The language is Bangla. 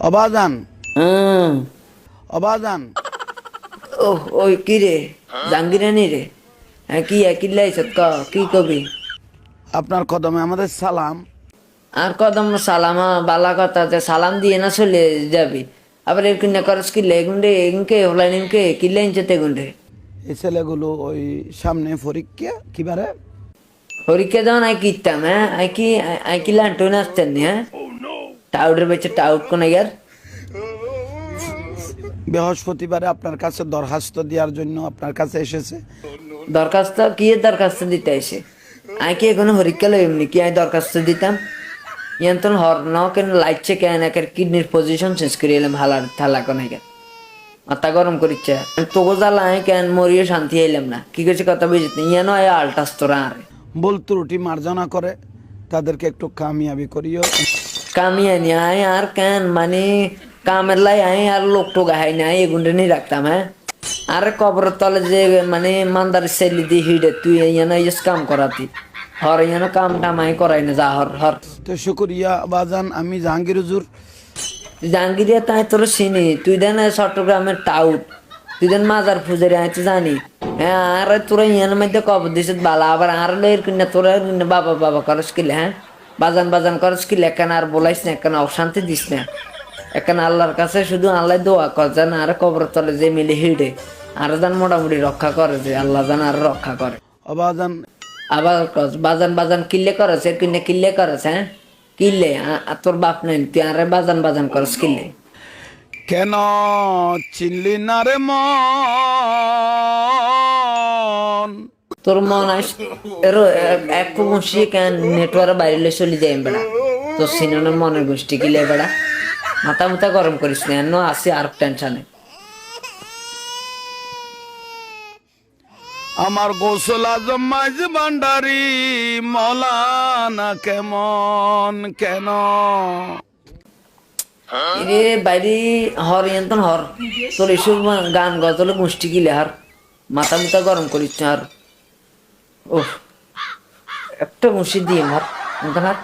অবাজান হুম। অবাজান ও ওই কি রে জাঙ্গিরানি রে? হ্যাঁ কি কিল্লাইছত কি কবি? আপনার কদমে আমাদের সালাম। আর কদম সালামা বালা কথা যে সালাম দিয়ে না চলে যাবি, আবার এর কিনা করস কিল্লে এগুন্ডে এগুনকে হলাই নিমকে কিল্লাইনছে তেগুন্ডে। এই ছেলেগুলো ওই সামনে পরীক্ষা কিবারে পরীক্ষা যখন আই কিতাম, হ্যাঁ আই কি লান্টন আসতেন হ্যাঁ টাউডের বেচে টাউট কোন ইয়ার বৃহস্পতিবারে আপনার কাছে দরখাস্ত দেওয়ার জন্য আপনার কাছে এসেছে। দরখাস্ত কি এর দরখাস্ত দিতে এসে? আই কি এখনো পরীক্ষা লই এমনি কি আই দরখাস্ত দিতাম? ইয়ান তো হর ন কেন লাইটছে কেন একের কিডনির পজিশন চেঞ্জ করে এলাম হালার থালা কোন ইয়ার মাথা গরম করিচ্ছে তোকে জ্বালা কেন মরিয়ে শান্তি আইলাম না কি করছে কথা বুঝতে ইয়ানো আয় আলটাস তোরা আরে ভুল ত্রুটি মার্জনা করে তাদেরকে একটু কামিয়াবি করিও। কামিয়ানি আয় আর কেন মানে কামের লাই আয় আর লোক টোক আয় না এগুন্ডে নিয়ে রাখতাম হ্যাঁ। আরে কবরের তলে যে মানে মান্দার সেলি দি হিডে তুই ইয়ানো ইস কাম করাতি হর ইয়ানো কাম টামাই করাই না যা হর হর তো শুক্রিয়া বাজান, আমি জাহাঙ্গীর হুজুর। জাহাঙ্গীরিয়া তাই তোর চিনি তুই দেন চট্টগ্রামের টাউট তুই দেন মাজার ফুজারি আয় তো জানি হ্যাঁ। আর তোরা ইয়ানোর মধ্যে কবর দিস বালা আবার আর লের কিনা তোরা বাবা বাবা করস কিলে হ্যাঁ বাজান বাজান করস কিলে এখানে আর বলাইস না এখানে অশান্তি দিস না এখানে আল্লাহর কাছে শুধু আল্লাহ দোয়া কর যেন আর কবর তলে যে মিলে হিড়ে আর যেন মোটামুটি রক্ষা করে যে আল্লাহ যেন আর রক্ষা করে। অবাজান আবার বাজান বাজান কিল্লে করেছে কিনে কিল্লে করেছে হ্যাঁ কিল্লে তোর বাপ নাই তুই আরে বাজান বাজান করস কিল্লে কেন চিনলি না রে মন? তোর মন আস এক বসিয়ে কেন নেটওয়ার্ক বাইরে চলে যায় বেড়া তোর সিনেমার মনের গোষ্ঠী কিলে বেড়া মাথা মুথা গরম করিস না এন আসি আর টেনশনে। আমার গোসল আজম মাঝ ভান্ডারি মৌলানা কেমন কেন? রে বাইরে হর ইয়ান্তন হর তোর এসব গান গজলে গোষ্ঠী কিলে হার মাথা মুথা গরম করিস না আর ও একটা মুসি দিয়ে হার হার